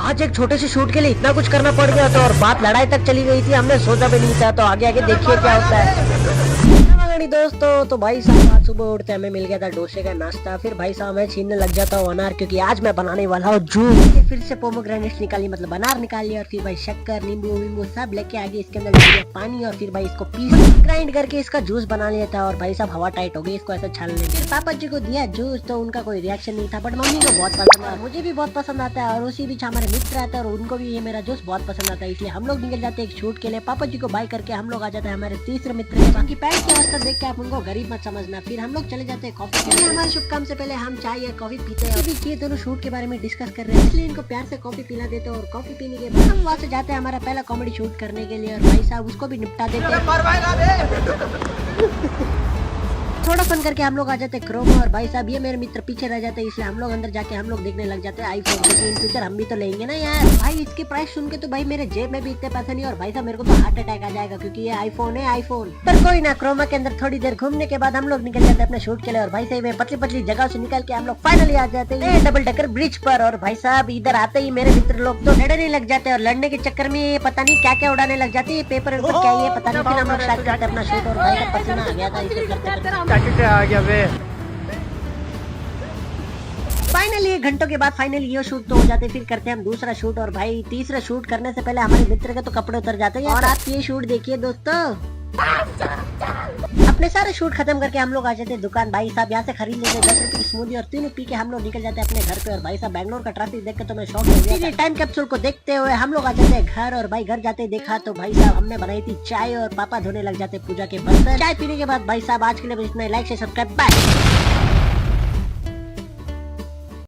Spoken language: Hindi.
आज एक छोटे से शूट के लिए इतना कुछ करना पड़ गया था और बात लड़ाई तक चली गई थी, हमने सोचा भी नहीं था। तो आगे आगे देखिए क्या होता है। दोस्तों तो भाई साहब आज सुबह उठते हमें मिल गया था डोसे का नाश्ता। फिर भाई साहब मैं छीनने लग जाता हूँ अनार, क्योंकि आज मैं बनाने वाला हूँ जूस। फिर से पोमोग्रेनेट्स निकाली, मतलब अनार निकाली, और फिर भाई शक्कर नींबू वींबू सब लेके आगे इसके अंदर डाल दिया पानी, और फिर भाई इसको पीस ग्राइंड करके इसका जूस बना लिया था। और भाई साहब हवा टाइट हो गई इसको ऐसा छानने। फिर पापा जी को दिया जूस, तो उनका कोई रिएक्शन नहीं था, बट मम्मी को बहुत पसंद है, मुझे भी बहुत पसंद आता है, और उसी बीच हमारे मित्र आते हैं और उनको भी ये मेरा जूस बहुत पसंद आता है। इसलिए हम लोग निकल जाते हैं एक शूट के लिए। पापा जी को बाय करके हम लोग आ जाते हैं हमारे तीसरे मित्र के। बाकी पैंट की अवस्था देख के आप उनको गरीब मत समझना। फिर हम लोग चले जाते हैं कॉफी पीने। हमारे शुभ काम से पहले हम चाय या कॉफी पीते हैं। अभी ये दोनों शूट के बारे में डिस्कस कर रहे हैं, इसलिए इनको प्यार से कॉफी पिला देते हैं। और कॉफी पीने के बाद हम वहाँ से जाते हैं हमारा पहला कॉमेडी शूट करने के लिए, और भाई साहब उसको भी निपटा देते हैं। थोड़ा फन करके हम लोग आ जाते हैं क्रोमा, और भाई साहब ये मेरे मित्र पीछे रह जाते हैं, इसलिए हम लोग अंदर जाके हम लोग देखने लग जाते हैं आईफोन, क्योंकि इन फ्यूचर हम भी तो लेंगे ना यार। भाई इसकी प्राइस सुन के तो भाई मेरे जेब में भी इतने पैसे नहीं, और भाई साहब मेरे को तो हार्ट अटैक आ जाएगा, क्योंकि ये आईफोन है आईफोन। पर कोई ना, क्रोमा के अंदर थोड़ी देर घूमने के बाद हम लोग निकल जाते हैं अपने शूट के लिए। और भाई साहब पतली पतली जगह से निकल के हम लोग फाइनली आ जाते हैं डबल डेकर ब्रिज पर। और भाई साहब इधर आते ही मेरे मित्र लोग तो लड़ने लग जाते हैं, और लड़ने के चक्कर में पता नहीं क्या क्या उड़ाने लग जाते हैं, पेपर क्या ये पता नहीं। फिर हम लोग स्टार्ट करते अपना शूट, और भाई का पसीना आ गया था इसे करते। फाइनली घंटों के बाद फाइनली ये शूट तो हो जाते। फिर करते हैं हम दूसरा शूट, और भाई तीसरा शूट करने से पहले हमारे मित्र के तो कपड़े उतर जाते हैं। और आप ये शूट देखिए दोस्तों। अपने सारे शूट खत्म करके हम लोग आ जाते हैं दुकान। भाई साहब यहाँ से खरीद लेते हैं 10 रुपए की स्मूदी, और तीनों पी के हम लोग निकल जाते हैं अपने घर पे। और भाई साहब बैंगलोर का ट्रैफिक देख के तो मैं शॉक हो गया। टाइम कैप्सूल को देखते हुए हम लोग आ जाते हैं घर, और भाई घर जाते देखा तो भाई साहब हमने बनाई थी चाय, और पापा धोने लग जाते पूजा के बर्तन। चाय पीने के बाद भाई साहब आज के लिए बस इतना ही। लाइक से सब्सक्राइब बाय।